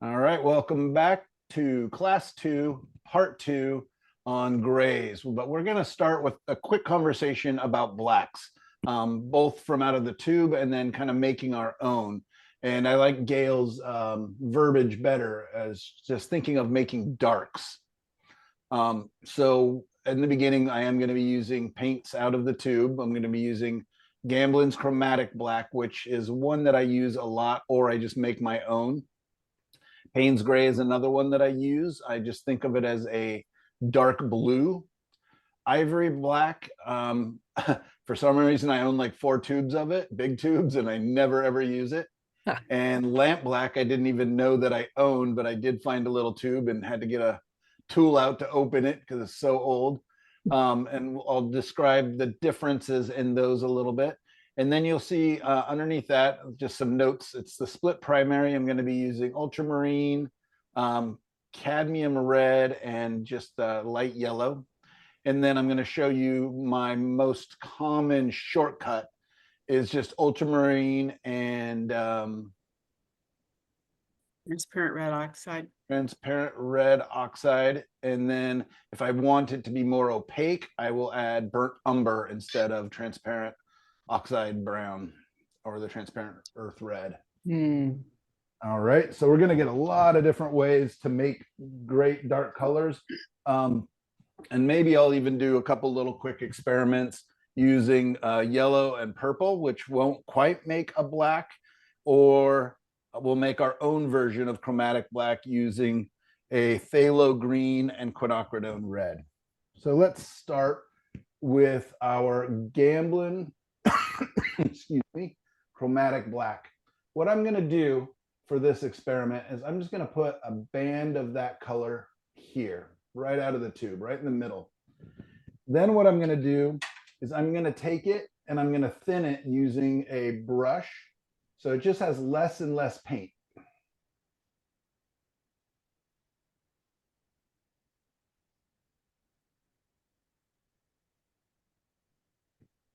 All right, welcome back to class 2, part 2 on grays. But we're going to start with a quick conversation about blacks, both from out of the tube and then kind of making our own. And I like Gail's verbiage better as just thinking of making darks. So in the beginning, I am going to be using paints out of the tube. I'm going to be using Gamblin's Chromatic Black, which is one that I use a lot, or I just make my own. Payne's Gray is another one that I use. I just think of it as a dark blue. Ivory Black, for some reason, I own like 4 tubes of it, big tubes, and I never ever use it. And Lamp Black, I didn't even know that I owned, but I did find a little tube and had to get a tool out to open it because it's so old. And I'll describe the differences in those a little bit. And then you'll see underneath that, just some notes. It's the split primary. I'm going to be using ultramarine, cadmium red, and just light yellow. And then I'm going to show you my most common shortcut is just ultramarine and transparent red oxide. Transparent red oxide. And then if I want it to be more opaque, I will add burnt umber instead of transparent oxide brown or the transparent earth red. All right, so we're going to get a lot of different ways to make great dark colors. And maybe I'll even do a couple little quick experiments using yellow and purple, which won't quite make a black, or we'll make our own version of chromatic black using a phthalo green and quinacridone red. So let's start with our Gamblin excuse me, chromatic black. What I'm going to do for this experiment is I'm just going to put a band of that color here, right out of the tube, right in the middle. Then what I'm going to do is I'm going to take it and I'm going to thin it using a brush. So it just has less and less paint.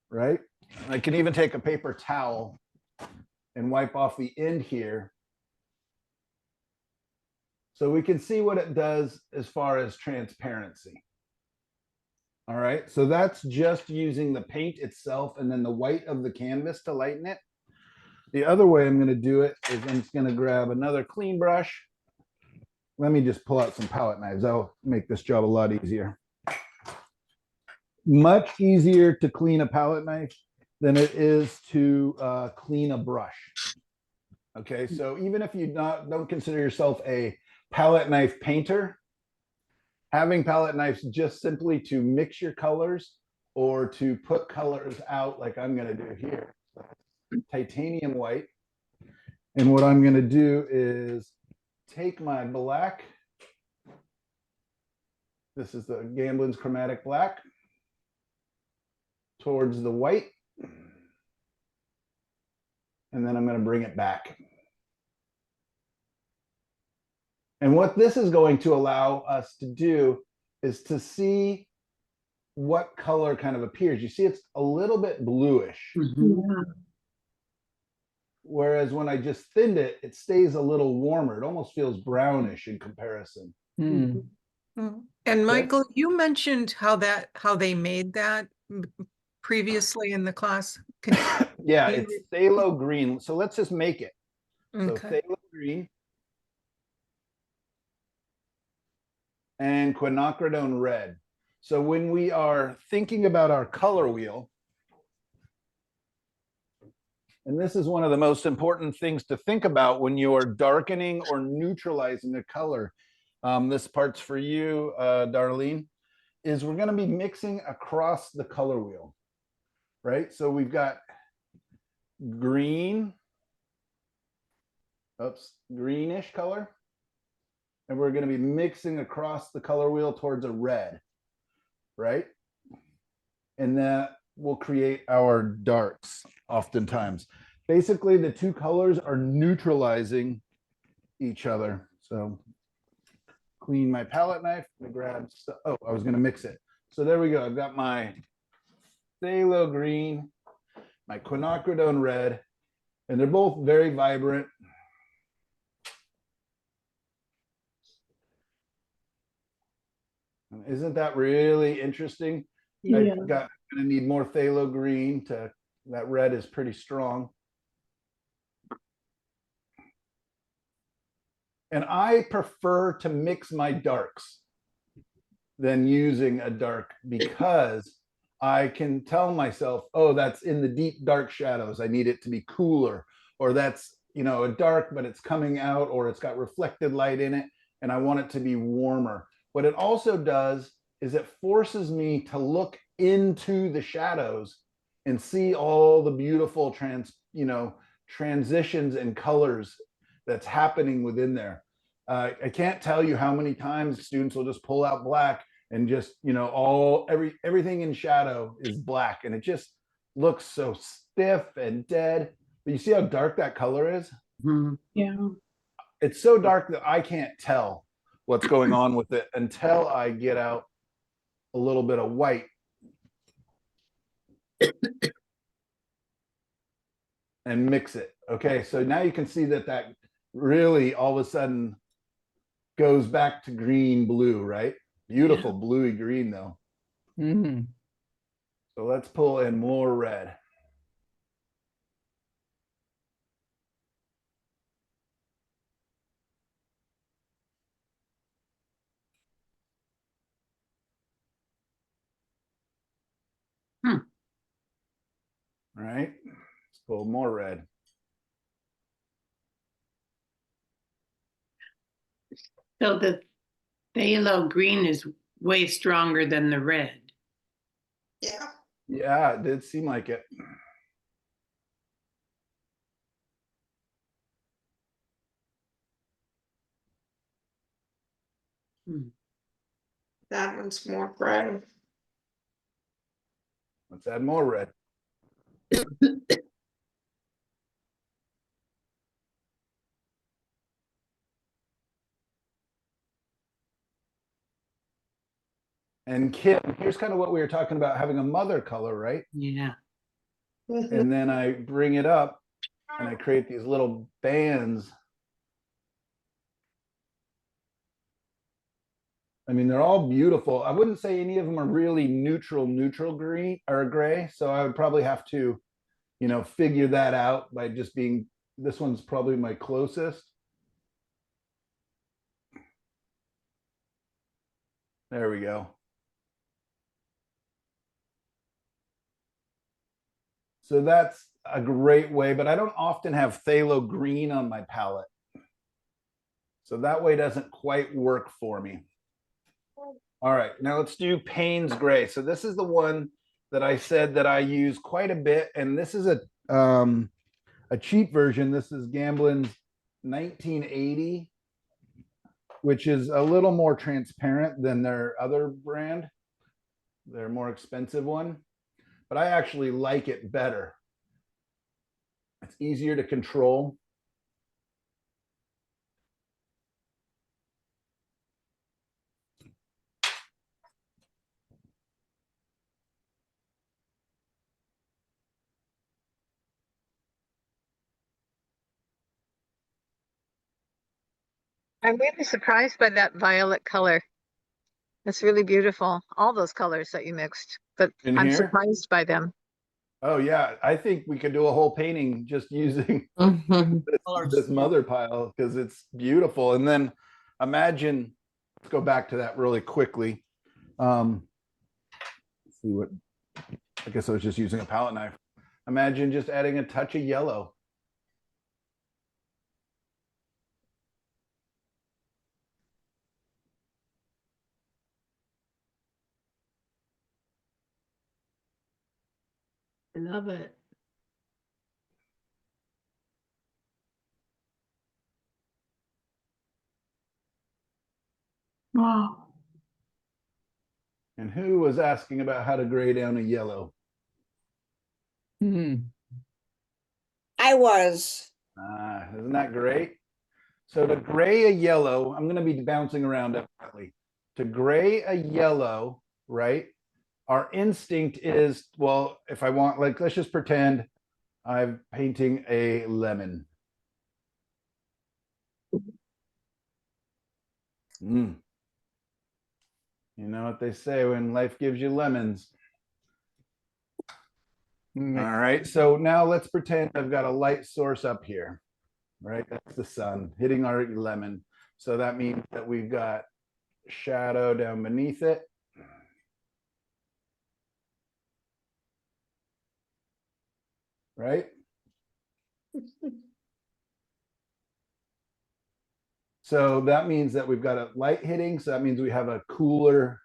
Right? I can even take a paper towel and wipe off the end here. So we can see what it does as far as transparency. All right, so that's just using the paint itself and then the white of the canvas to lighten it. The other way I'm going to do it is I'm just going to grab another clean brush. Let me just pull out some palette knives. That'll make this job a lot easier. Much easier to clean a palette knife than it is to clean a brush. Okay, so even if you don't consider yourself a palette knife painter, having palette knives just simply to mix your colors or to put colors out like I'm going to do here. Titanium white. And what I'm going to do is take my black. This is the Gamblin's Chromatic Black towards the white. And then I'm going to bring it back. And what this is going to allow us to do is to see what color kind of appears. You see, it's a little bit bluish. Whereas when I just thinned it, it stays a little warmer. It almost feels brownish in comparison. And Michael, you mentioned how they made that previously in the class. Yeah, it's phthalo green. So let's just make it. Okay. So phthalo green and quinacridone red. So when we are thinking about our color wheel, and this is one of the most important things to think about when you're darkening or neutralizing a color. This part's for you, Darlene, is we're going to be mixing across the color wheel, right? So we've got green, greenish color, and we're going to be mixing across the color wheel towards a red, right? And that will create our darks oftentimes. Basically, the two colors are neutralizing each other. So clean my palette knife. I grab, I was going to mix it. So there we go. I've got my phthalo green, my quinacridone red, and they're both very vibrant. Isn't that really interesting? Yeah. I've got gonna need more phthalo green to, that red is pretty strong. And I prefer to mix my darks than using a dark because I can tell myself, oh, that's in the deep dark shadows. I need it to be cooler, or that's, you know, a dark, but it's coming out, or it's got reflected light in it, and I want it to be warmer. What it also does is it forces me to look into the shadows and see all the beautiful transitions and colors that's happening within there. I can't tell you how many times students will just pull out black and just, you know, everything in shadow is black, and it just looks so stiff and dead. But you see how dark that color is? Yeah. It's so dark that I can't tell what's going on with it until I get out a little bit of white. And mix it. Okay, so now you can see that really all of a sudden goes back to green blue, right? Beautiful bluey green though. So let's pull in more red. All right, let's pull more red. So the phthalo green is way stronger than the red. Yeah. Yeah, it did seem like it. That one's more gray. Let's add more red. And Kim, here's kind of what we were talking about, having a mother color, right? Yeah. And then I bring it up and I create these little bands. I mean, they're all beautiful. I wouldn't say any of them are really neutral green or gray. So I would probably have to, you know, figure that out by just being, this one's probably my closest. There we go. So that's a great way, but I don't often have phthalo green on my palette. So that way doesn't quite work for me. All right, now let's do Payne's gray. So this is the one that I said that I use quite a bit, and this is a cheap version. This is Gamblin's 1980, which is a little more transparent than their other brand, their more expensive one. But I actually like it better. It's easier to control. I'm really surprised by that violet color. It's really beautiful. All those colors that you mixed, but In I'm here? surprised by them. Oh yeah, I think we could do a whole painting just using this mother pile because it's beautiful. And then imagine, let's go back to that really quickly. Let's see what, I guess I was just using a palette knife. Imagine just adding a touch of yellow. I love it. Wow. And who was asking about how to gray down a yellow? I was. Isn't that great? So to gray a yellow, I'm going to be bouncing around definitely. To gray a yellow, right? Our instinct is, well, if I want, like, let's just pretend I'm painting a lemon. You know what they say when life gives you lemons. All right, so now let's pretend I've got a light source up here, right? That's the sun hitting our lemon. So that means that we've got shadow down beneath it. Right? So that means that we've got a light hitting. So that means we have a cooler,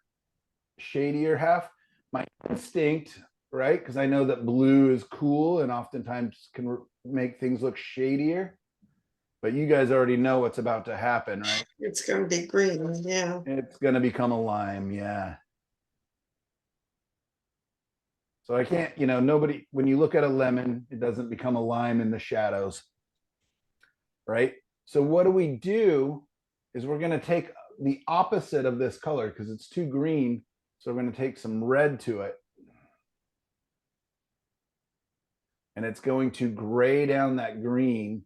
shadier half. My instinct, right? Because I know that blue is cool and oftentimes can make things look shadier. But you guys already know what's about to happen, right? It's gonna be green, yeah. It's going to become a lime. Yeah. So I can't, nobody, when you look at a lemon, it doesn't become a lime in the shadows, right? So what do is we're going to take the opposite of this color because it's too green. So we're going to take some red to it. And it's going to gray down that green.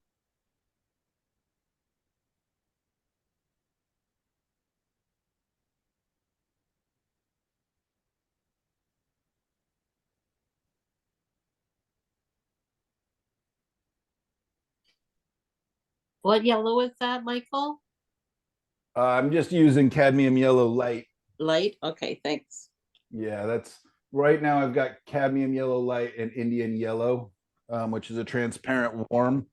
What yellow is that, Michael? I'm just using cadmium yellow light. Light? Okay, thanks. Yeah, that's right now I've got cadmium yellow light and Indian yellow, which is a transparent warm.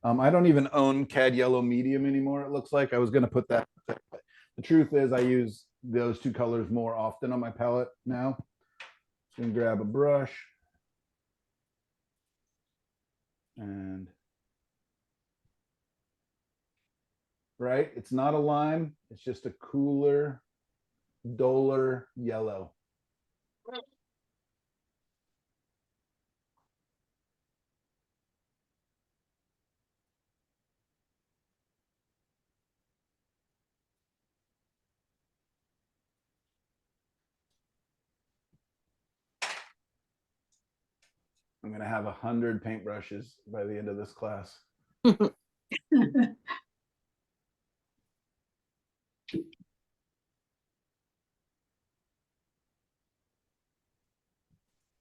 I don't even own cad yellow medium anymore. It looks like I was going to put that. The truth is I use those two colors more often on my palette now. So I'm gonna grab a brush and right, it's not a lime, it's just a cooler, duller yellow. I'm gonna have 100 paintbrushes by the end of this class.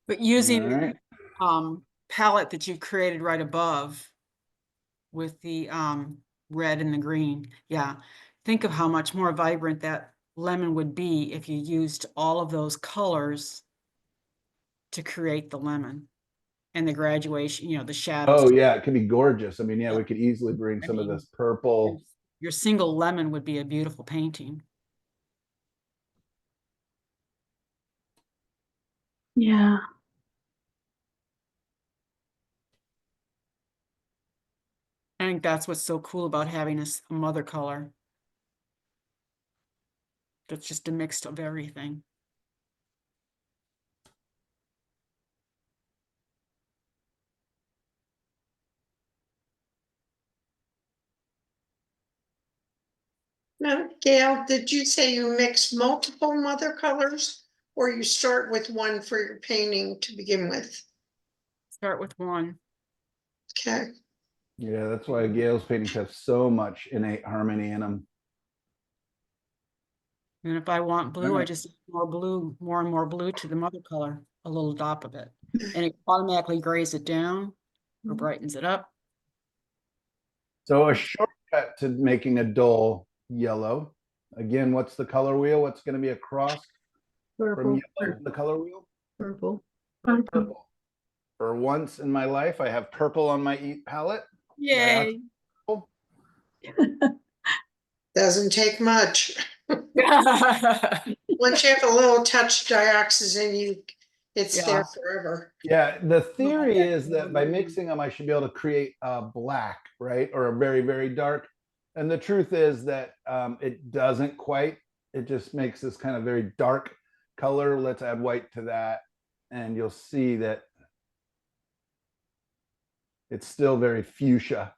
But using All right. the palette that you've created right above with the red and the green, yeah. Think of how much more vibrant that lemon would be if you used all of those colors to create the lemon and the graduation, the shadows. Oh yeah, it could be gorgeous. I mean, yeah, Yeah. we could easily bring I some of mean, this purple. Your single lemon would be a beautiful painting. Yeah. I think that's what's so cool about having a mother color. That's just a mix of everything. Now, Gail, did you say you mix multiple mother colors or you start with one for your painting to begin with? Start with one. Okay. Yeah, that's why Gail's paintings have so much innate harmony in them. And if I want blue, I Alright. just add more blue, more and more blue to the mother color, a little dot of it. And it automatically grays it down or brightens it up. So a shortcut to making a dull yellow. Again, what's the color wheel? What's going to be across from Purple. yellow to the color wheel? Purple. Purple. For once in my life, I have purple on my palette. Yay. Doesn't take much. Once you have a little touch dioxazine, it's Yeah. there forever. Yeah, the theory is that by mixing them, I should be able to create a black, right? Or a very, very dark. And the truth is that it doesn't quite. It just makes this kind of very dark color. Let's add white to that. And you'll see that it's still very fuchsia.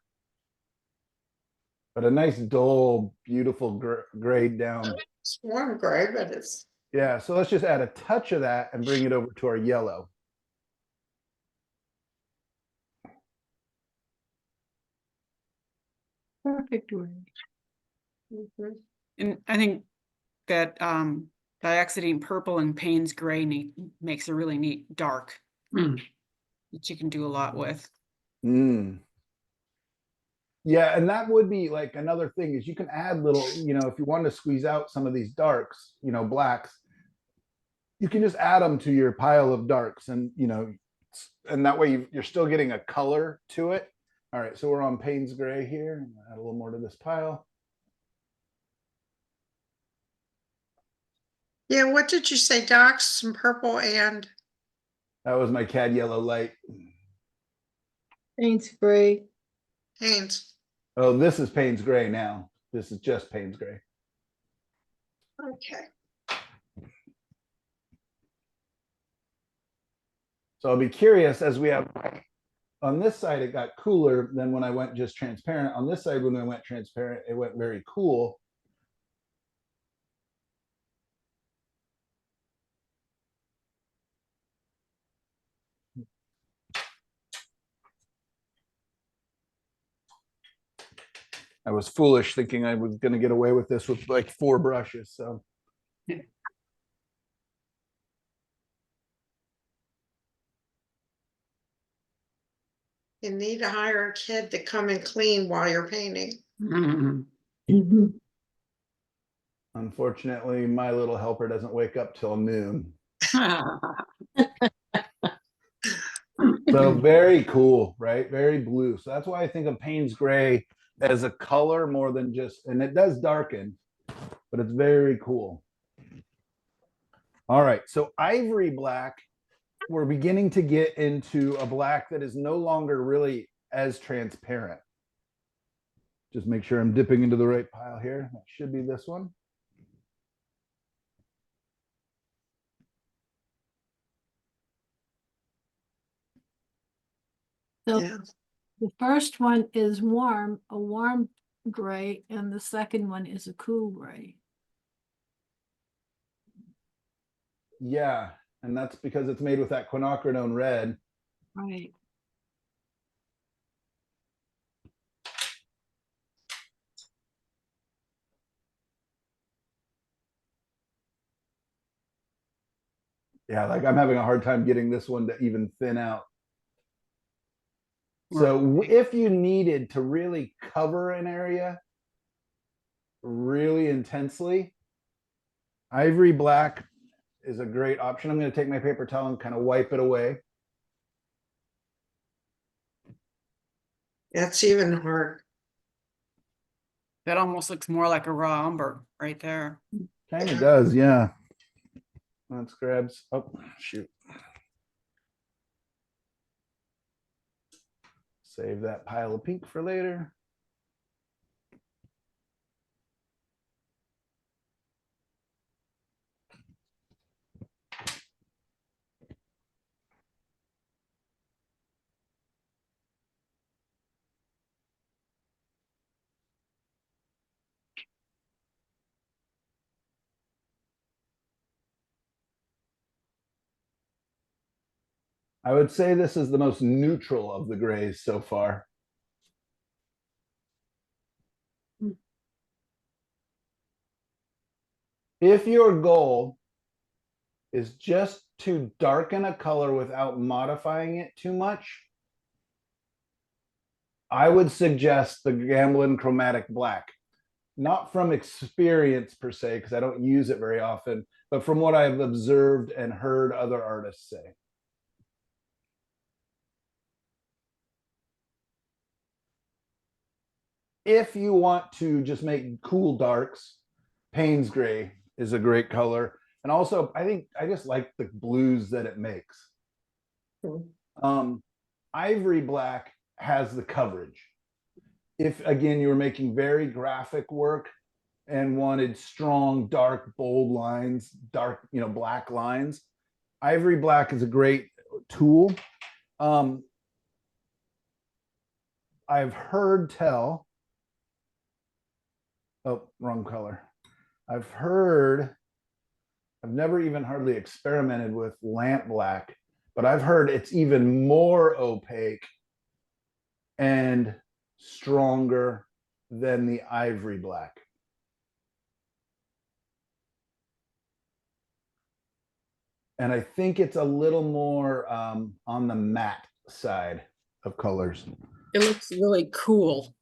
But a nice, dull, beautiful grade down. It's warm gray, but it's Yeah, so let's just add a touch of that and bring it over to our yellow. Perfect. mhm. And I think that Dioxidine purple and Payne's gray makes a really neat dark Hmm. that you can do a lot with. Mm. Yeah, and that would be like another thing is you can add little, if you want to squeeze out some of these darks, blacks, you can just add them to your pile of darks and, and that way you're still getting a color to it. All right, so we're on Payne's gray here. Add a little more to this pile. Yeah, what did you say, Docs? Some purple and That was my cad yellow light. Paints gray. Haynes? Oh, this is Payne's gray now. This is just Payne's gray. Okay. So I'll be curious as we have on this side, it got cooler than when I went just transparent. On this side, when I went transparent, it went very cool. I was foolish thinking I was going to get away with this with like 4 brushes. So You need to hire a kid to come and clean while you're painting. Mhm. unfortunately, my little helper doesn't wake up till noon. So very cool, right? Very blue. So that's why I think of Payne's gray as a color more than just, and it does darken, but it's very cool. All right, so ivory black, we're beginning to get into a black that is no longer really as transparent. Just make sure I'm dipping into the right pile here. That should be this one. So Yeah. the first one is a warm gray, and the second one is a cool gray. Yeah, and that's because it's made with that quinacridone red. Right. Yeah, like I'm having a hard time getting this one to even thin out. So if you needed to really cover an area really intensely, ivory black is a great option. I'm going to take my paper towel and kind of wipe it away. That's even hard. That almost looks more like a raw umber right there. Kind of does, yeah. Let's grab, oh, shoot. Save that pile of pink for later. I would say this is the most neutral of the grays so far. If your goal is just to darken a color without modifying it too much, I would suggest the Gamblin Chromatic Black. Not from experience per se, because I don't use it very often, but from what I've observed and heard other artists say. If you want to just make cool darks, Payne's gray is a great color. And also, I think I just like the blues that it makes. Ivory black has the coverage. If, again, you were making very graphic work and wanted strong, dark, bold lines, dark, black lines, ivory black is a great tool. I've heard tell, oh, wrong color. I've never even hardly experimented with lamp black, but I've heard it's even more opaque and stronger than the ivory black. And I think it's a little more on the matte side of colors. It looks really cool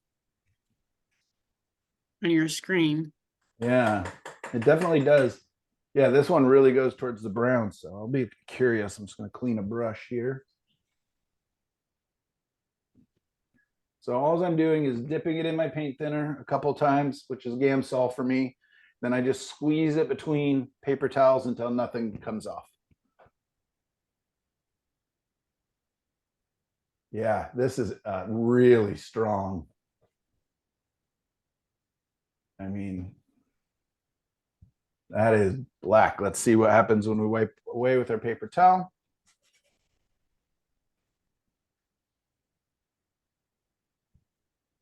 on your screen. Yeah, it definitely does. Yeah, this one really goes towards the brown, so I'll be curious. I'm just going to clean a brush here. So all I'm doing is dipping it in my paint thinner a couple times, which is Gamsol for me. Then I just squeeze it between paper towels until nothing comes off. Yeah, this is really strong. I mean, that is black. Let's see what happens when we wipe away with our paper towel.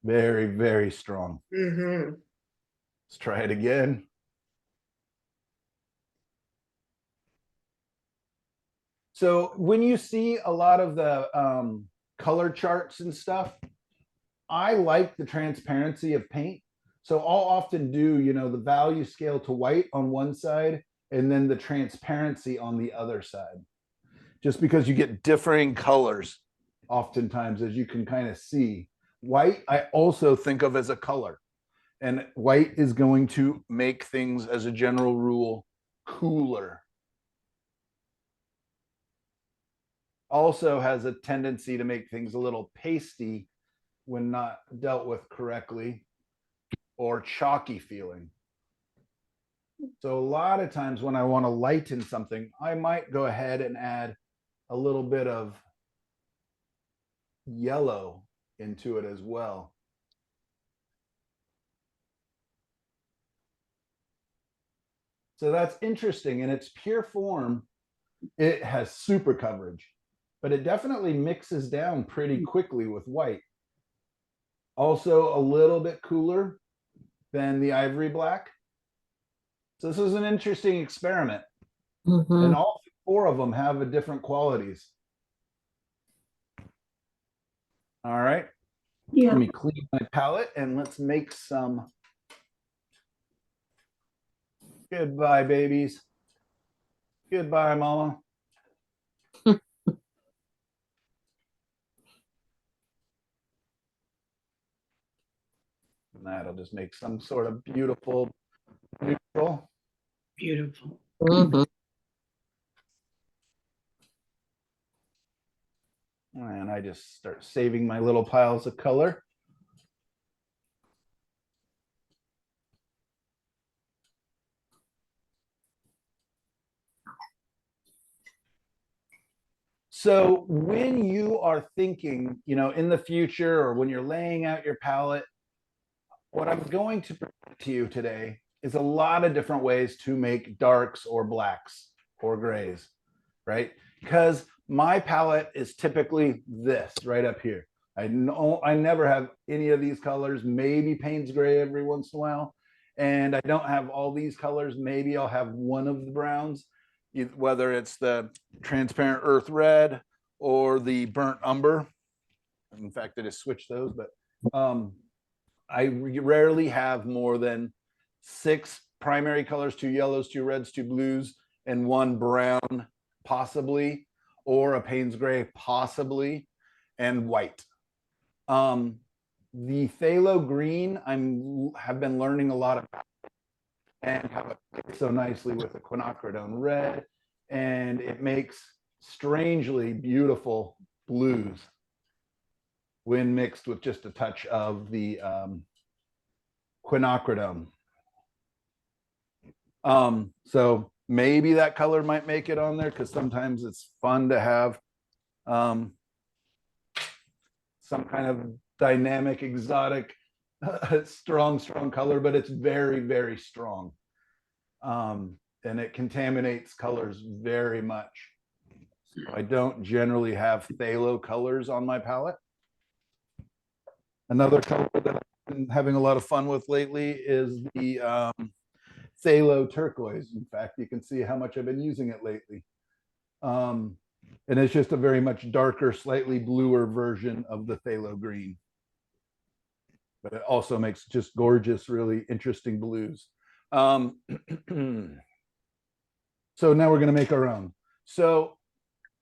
Very, very strong. Mm-hmm. Let's try it again. So when you see a lot of the color charts and stuff, I like the transparency of paint. So I'll often do, you know, the value scale to white on one side and then the transparency on the other side. Just because you get differing colors oftentimes, as you can kind of see. White, I also think of as a color. And white is going to make things, as a general rule, cooler. Also has a tendency to make things a little pasty when not dealt with correctly, or chalky feeling. So a lot of times when I want to lighten something, I might go ahead and add a little bit of yellow into it as well. So that's interesting. In its pure form, it has super coverage, but it definitely mixes down pretty quickly with white. Also a little bit cooler than the ivory black. So this is an interesting experiment. And all four of them have a different qualities. All right. Yeah. Let me clean my palette and let's make some. Goodbye, babies. Goodbye, mama. And that'll just make some sort of beautiful neutral. Beautiful. And I just start saving my little piles of color. So when you are thinking, you know, in the future, or when you're laying out your palette, what I'm going to present to you today is a lot of different ways to make darks or blacks or grays, right? Because my palette is typically this right up here. I never have any of these colors, maybe Payne's gray every once in a while. And I don't have all these colors. Maybe I'll have one of the browns, whether it's the transparent earth red or the burnt umber. In fact, I just switched those, but I rarely have more than 6 primary colors, 2 yellows, 2 reds, 2 blues, and 1 brown, possibly, or a Payne's gray, possibly, and white. The phthalo green, have been learning a lot about, and how it fits so nicely with the quinacridone red, and it makes strangely beautiful blues when mixed with just a touch of the quinacridone. So maybe that color might make it on there, because sometimes it's fun to have some kind of dynamic, exotic, strong color, but it's very, very strong. And it contaminates colors very much. So I don't generally have phthalo colors on my palette. Another color that I've been having a lot of fun with lately is the phthalo turquoise. In fact, you can see how much I've been using it lately. And it's just a very much darker, slightly bluer version of the phthalo green. But it also makes just gorgeous, really interesting blues. So now we're going to make our own. So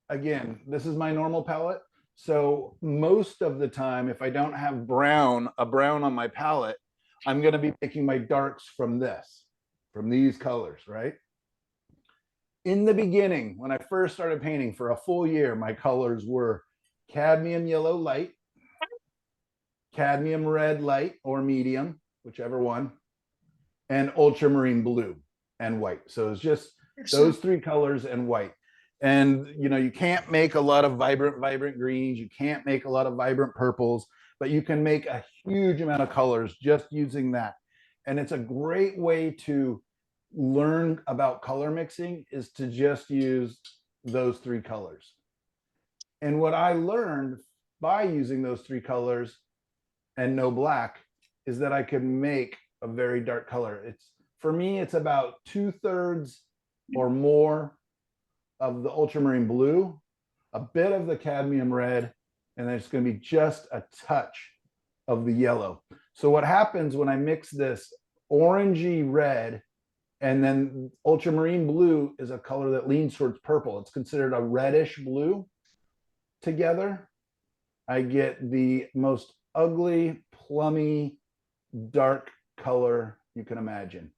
again, this is my normal palette. So most of the time, if I don't have a brown on my palette, I'm going to be making my darks from these colors, right? In the beginning, when I first started painting for a full year, my colors were cadmium yellow light, cadmium red light or medium, whichever one, and ultramarine blue and white. So it's just those three colors and white. And you can't make a lot of vibrant greens. You can't make a lot of vibrant purples, but you can make a huge amount of colors just using that. And it's a great way to learn about color mixing, is to just use those three colors. And what I learned by using those three colors and no black is that I could make a very dark color. For me, it's about 2/3 or more of the ultramarine blue, a bit of the cadmium red, and then it's going to be just a touch of the yellow. So what happens when I mix this orangey red and then ultramarine blue is a color that leans towards purple. It's considered a reddish blue together. I get the most ugly, plummy, dark color you can imagine.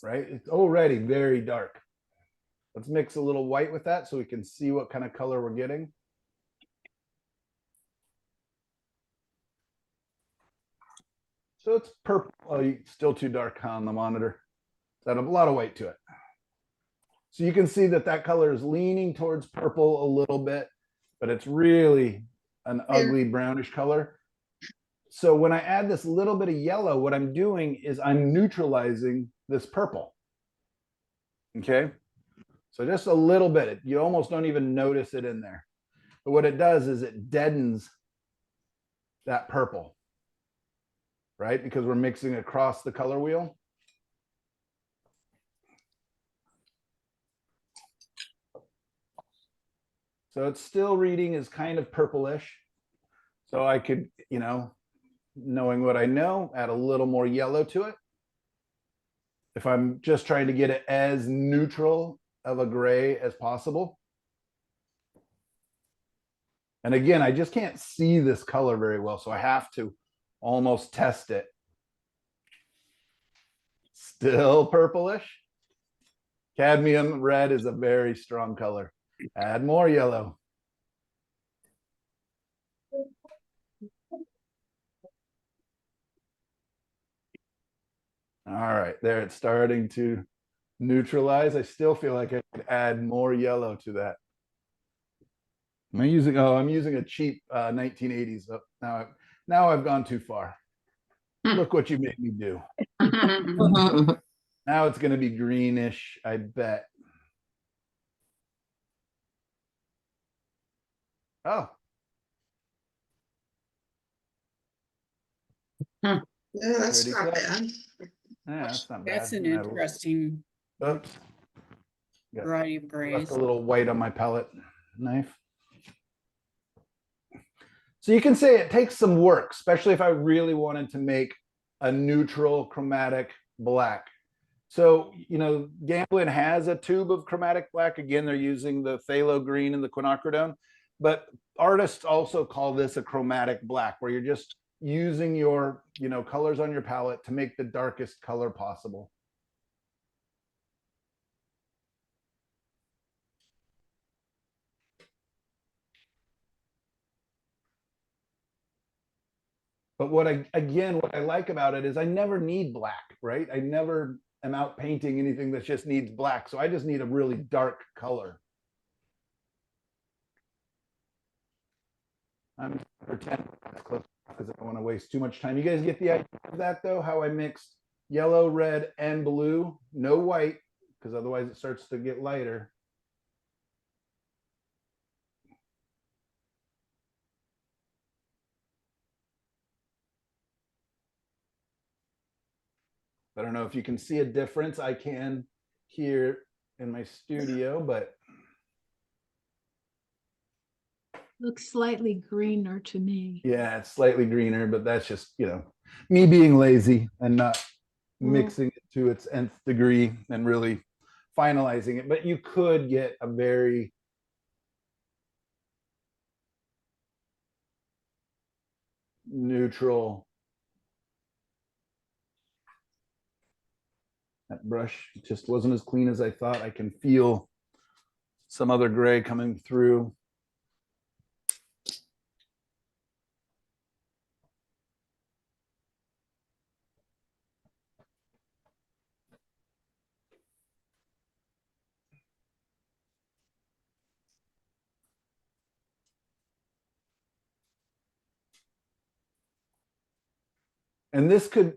Right? It's already very dark. Let's mix a little white with that so we can see what kind of color we're getting. So it's purple. Oh, still too dark on the monitor. Got a lot of white to it. So you can see that color is leaning towards purple a little bit, but it's really an ugly brownish color. So when I add this little bit of yellow, what I'm doing is I'm neutralizing this purple. Okay. So just a little bit. You almost don't even notice it in there. But what it does is it deadens that purple, right? Because we're mixing across the color wheel. So it's still reading as kind of purplish. So I could, knowing what I know, add a little more yellow to it. If I'm just trying to get it as neutral of a gray as possible. And again, I just can't see this color very well, so I have to almost test it. Still purplish. Cadmium red is a very strong color. Add more yellow. All right, there it's starting to neutralize. I still feel like I could add more yellow to that. Am I using, I'm using a cheap 1980s. Oh, now I've gone too far. Look what you made me do. Now it's going to be greenish, I bet. Oh. Yeah, that's Pretty not clever. bad. Yeah, that's not bad. That's an And I- interesting Oops. Got variety of left grays. a little white on my palette knife. So you can say it takes some work, especially if I really wanted to make a neutral chromatic black. So, Gamblin has a tube of chromatic black. Again, they're using the phthalo green and the quinacridone, but artists also call this a chromatic black, where you're just using your, colors on your palette to make the darkest color possible. But what I like about it is I never need black, right? I never am out painting anything that just needs black. So I just need a really dark color. I'm pretending that's close because I don't want to waste too much time. You guys get the idea of that though? How I mixed yellow, red, and blue, no white, because otherwise it starts to get lighter. I don't know if you can see a difference. I can here in my studio, but Looks slightly greener to me. yeah, it's slightly greener, but that's just, me being lazy and not mixing it to its nth degree and really finalizing it. But you could get a very neutral. That brush just wasn't as clean as I thought. I can feel some other gray coming through. And this could,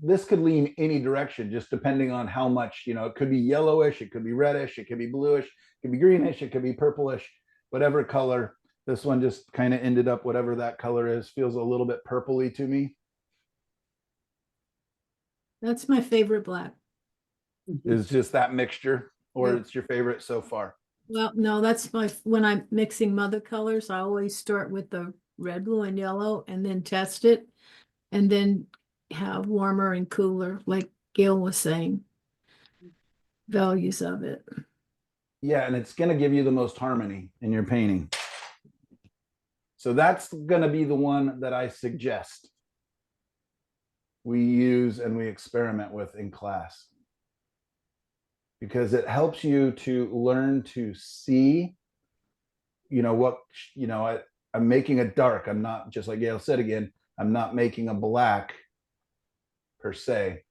this could lean any direction, just depending on how much, it could be yellowish, it could be reddish, it could be bluish, it could be greenish, it could be purplish, whatever color. This one just kind of ended up, whatever that color is, feels a little bit purpley to me. That's my favorite black. Is just that mixture, or Yeah. it's your favorite so far? Well, no, that's when I'm mixing mother colors, I always start with the red, blue, and yellow and then test it. And then have warmer and cooler, like Gail was saying, values of it. Yeah, and it's going to give you the most harmony in your painting. So that's going to be the one that I suggest we use and we experiment with in class, because it helps you to learn to see, I'm making a dark. I'm not, just like Gail said again, I'm not making a black per se.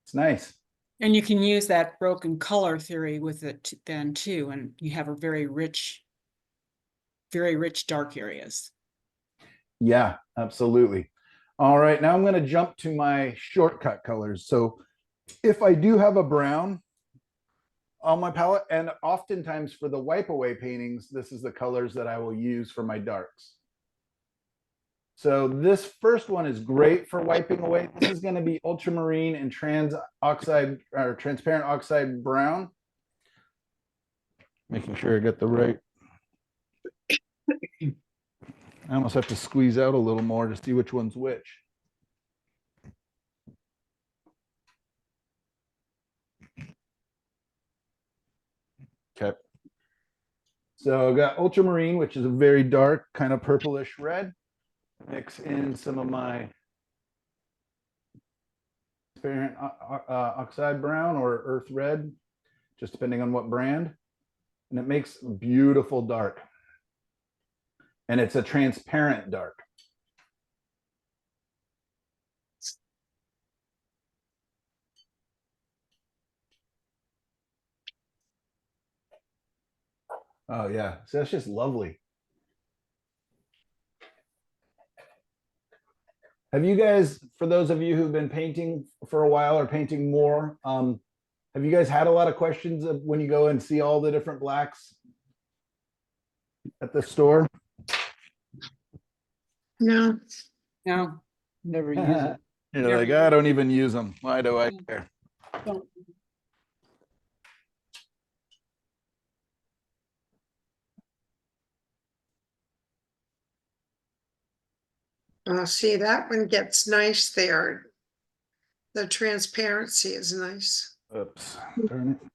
It's nice. And you can use that broken color theory with it then too, and you have a very rich dark areas. Yeah, absolutely. All right, now I'm going to jump to my shortcut colors. So if I do have a brown on my palette, and oftentimes for the wipe away paintings, this is the colors that I will use for my darks. So this first one is great for wiping away. This is going to be ultramarine and transparent oxide brown. Making sure I get the right. I almost have to squeeze out a little more to see which one's which. Okay. So I got ultramarine, which is a very dark, kind of purplish red. Mix in some of my transparent oxide brown or earth red, just depending on what brand. And it makes beautiful dark. And it's a transparent dark. Oh yeah, so that's just lovely. Have you guys, for those of you who've been painting for a while or painting more, have you guys had a lot of questions of when you go and see all the different blacks at the store? No, No, never use it. You're like, I don't even use them. Why do I care? see, that one gets nice there. The transparency is nice. Oops, darn it.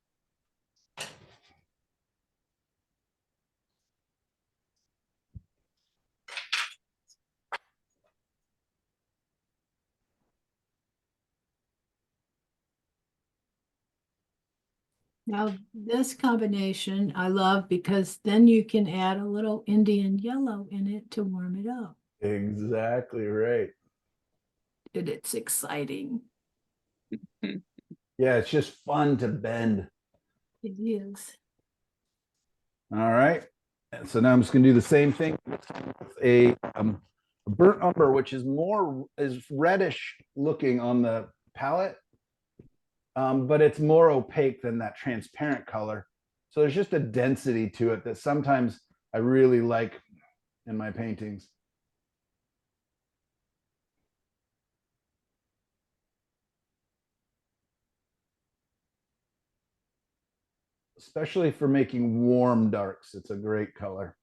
Now, this combination I love because then you can add a little Indian yellow in it to warm it up. Exactly right. And it's exciting. Yeah, it's just fun to bend. It is. All right. And so now I'm just going to do the same thing with a burnt umber, which is reddish looking on the palette, but it's more opaque than that transparent color. So there's just a density to it that sometimes I really like in my paintings. Especially for making warm darks, it's a great color.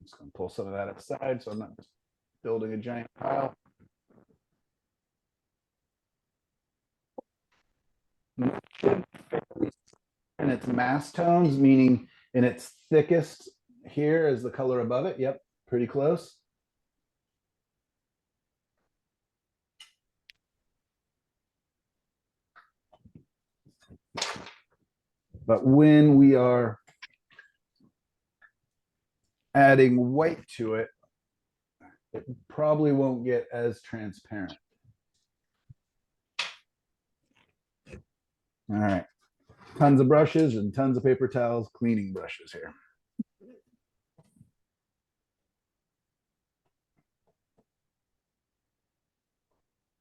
just gonna pull some of that aside so I'm not just building a giant pile. And its mass tones, meaning in its thickest here is the color above it. Yep, pretty close. But when we are adding white to it, it probably won't get as transparent. All right, tons of brushes and tons of paper towels, cleaning brushes here.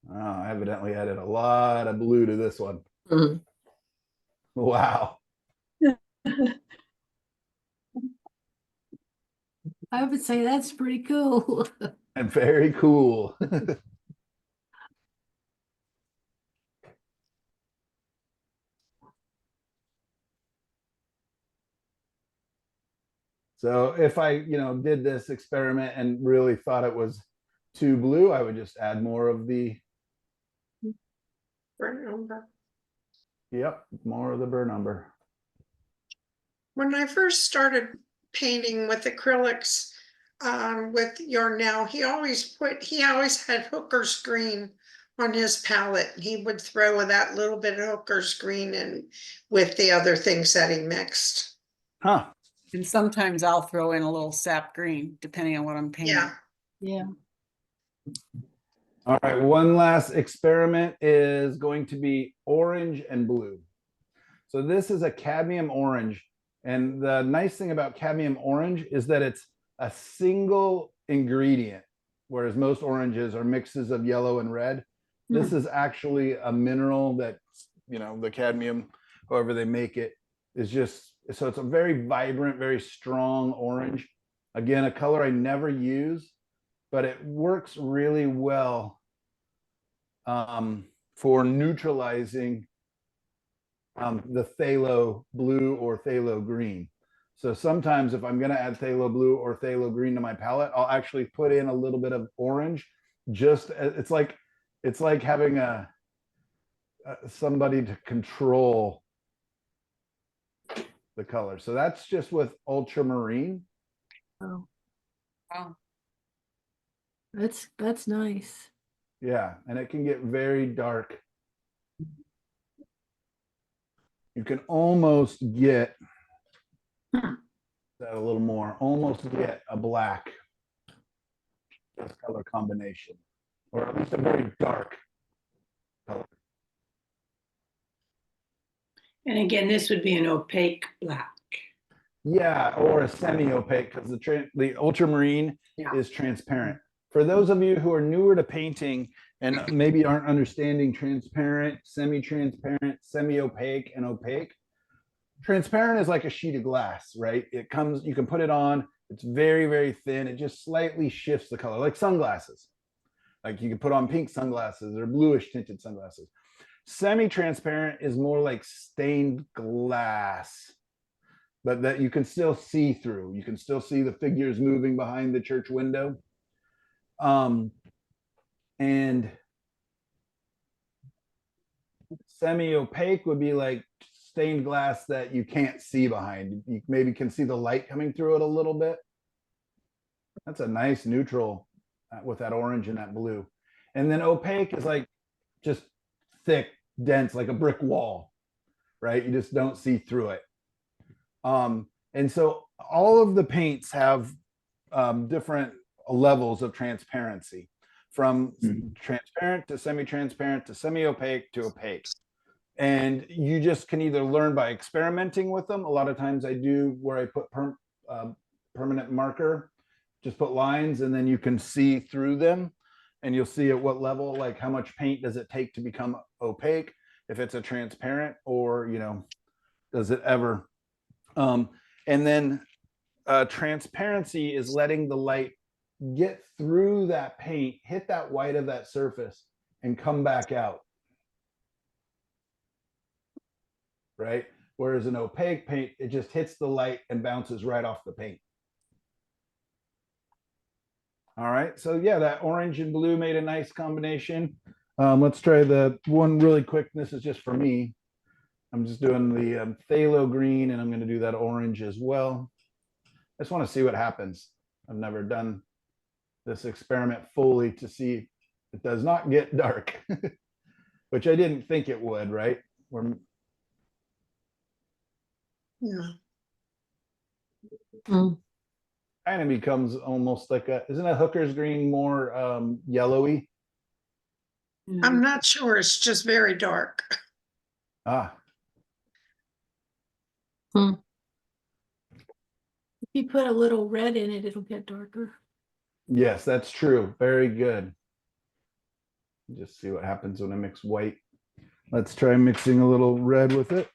Oh, I evidently added a lot of blue to this one. Mhm. Wow. I would say that's pretty cool. And very cool. So if I, did this experiment and really thought it was too blue, I would just add more of the, Burnt umber. yep, more of the burn umber. When I first started painting with acrylics, with Yarnell, he always had Hooker's green on his palette. He would throw that little bit of Hooker's green in with the other things that he mixed. Huh. And sometimes I'll throw in a little sap green, depending on what I'm painting. Yeah. Yeah. All right, one last experiment is going to be orange and blue. So this is a cadmium orange. And the nice thing about cadmium orange is that it's a single ingredient, whereas most oranges are mixes of yellow and red. This is actually a mineral that, the cadmium, however they make it, is just, so it's a very vibrant, very strong orange. Again, a color I never use, but it works really well for neutralizing the phthalo blue or phthalo green. So sometimes if I'm going to add phthalo blue or phthalo green to my palette, I'll actually put in a little bit of orange. It's like having somebody to control the color. So that's just with ultramarine. Oh, Wow. that's nice. Yeah, and it can get very dark. You can almost get that a little more, almost get a black color combination, or at least a very dark color. And again, this would be an opaque black. Yeah, or a semi-opaque, because the ultramarine Yeah. is transparent. For those of you who are newer to painting and maybe aren't understanding transparent, semi-transparent, semi-opaque, and opaque, transparent is like a sheet of glass, right? It comes, you can put it on, it's very, very thin. It just slightly shifts the color, like sunglasses. Like you can put on pink sunglasses or bluish tinted sunglasses. Semi-transparent is more like stained glass, but that you can still see through. You can still see the figures moving behind the church window. And semi-opaque would be like stained glass that you can't see behind. You maybe can see the light coming through it a little bit. That's a nice neutral with that orange and that blue. And then opaque is like just thick, dense, like a brick wall, right? You just don't see through it. And so all of the paints have different levels of transparency, from transparent to semi-transparent to semi-opaque to opaque. And you just can either learn by experimenting with them. A lot of times I do where I put permanent marker, just put lines, and then you can see through them and you'll see at what level, like how much paint does it take to become opaque, if it's a transparent, or, does it ever. And then transparency is letting the light get through that paint, hit that white of that surface, and come back out. Right? Whereas an opaque paint, it just hits the light and bounces right off the paint. All right, so yeah, that orange and blue made a nice combination. Let's try the one really quick. This is just for me. I'm just doing the phthalo green, and I'm going to do that orange as well. I just want to see what happens. I've never done this experiment fully to see it does not get dark, which I didn't think it would, right? We're, Yeah. Mm. kind of becomes almost like a, isn't a hooker's green more yellowy? I'm not sure. It's just very dark. Ah, If you put a little red in it, it'll get darker. yes, that's true. Very good. Just see what happens when I mix white. Let's try mixing a little red with it.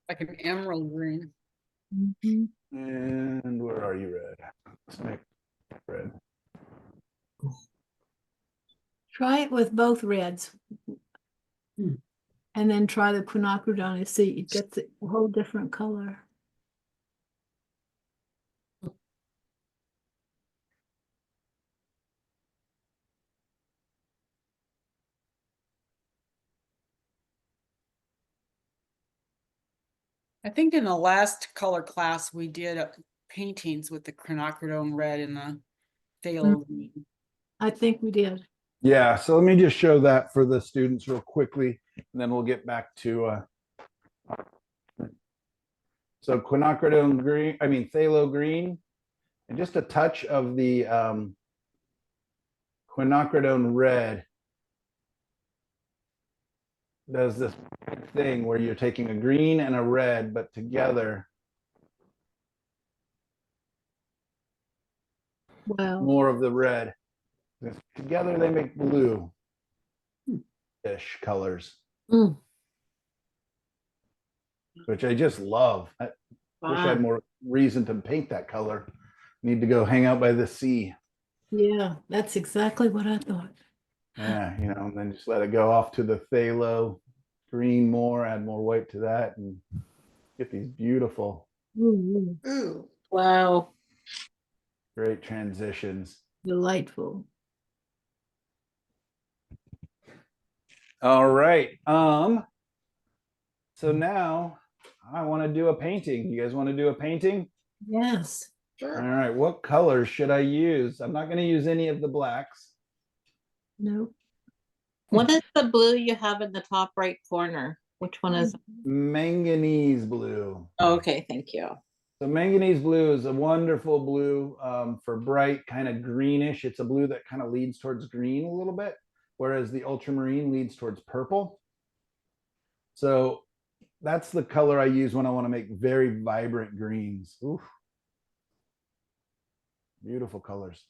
Like an emerald green. Mhm. And where are you, red? Let's make red. Try it with both reds. Mm. And then try the quinacridone and see, it gets a whole different color. I think in the last color class, we did paintings with the quinacridone red and the phthalo green. I think we did. Yeah, so let me just show that for the students real quickly, and then we'll get back to so quinacridone green, I mean phthalo green, and just a touch of the quinacridone red does this thing where you're taking a green and a red, but together Wow. more of the red. Together they make blue-ish colors, Mm. which I just love. I wish I had Wow. more reason to paint that color. Need to go hang out by the sea. Yeah, that's exactly what I thought. Yeah, you know, and then just let it go off to the phthalo green more, add more white to that, and get these beautiful, Ooh, Ooh. Wow. great transitions. delightful. All right. So now I want to do a painting. You guys want to do a painting? Yes. All Sure. right. What colors should I use? I'm not going to use any of the blacks. No. What is the blue you have in the top right corner? Which one is it? Manganese blue. Oh, okay, thank you. So manganese blue is a wonderful blue for bright, kind of greenish. It's a blue that kind of leads towards green a little bit, whereas the ultramarine leads towards purple. So that's the color I use when I want to make very vibrant greens. Oof. Beautiful colors.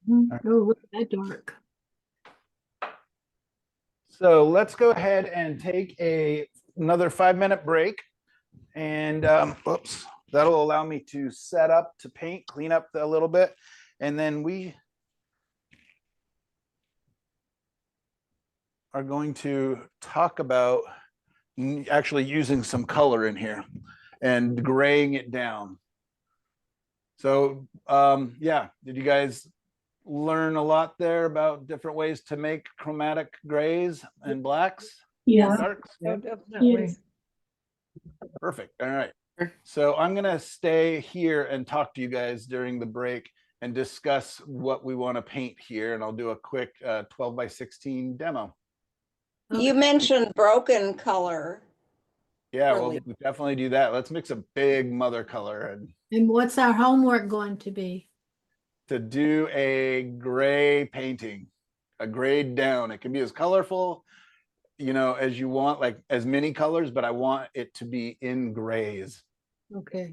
Mhm. Oh, look at that dark. So let's go ahead and take another 5-minute break. And oops, that'll allow me to set up to paint, clean up a little bit. And then we are going to talk about actually using some color in here and graying it down. So yeah, did you guys learn a lot there about different ways to make chromatic grays and blacks? Yeah. Darks? Oh, definitely. Yes. Perfect. All right. So I'm going to stay here and talk to you guys during the break and discuss what we want to paint here. And I'll do a quick 12 by 16 demo. Okay. You mentioned broken color. Yeah, well, Really? we definitely do that. Let's mix a big mother color and And what's our homework going to be? to do a gray painting, a grayed down. It can be as colorful, you know, as you want, like as many colors, but I want it to be in grays. Okay.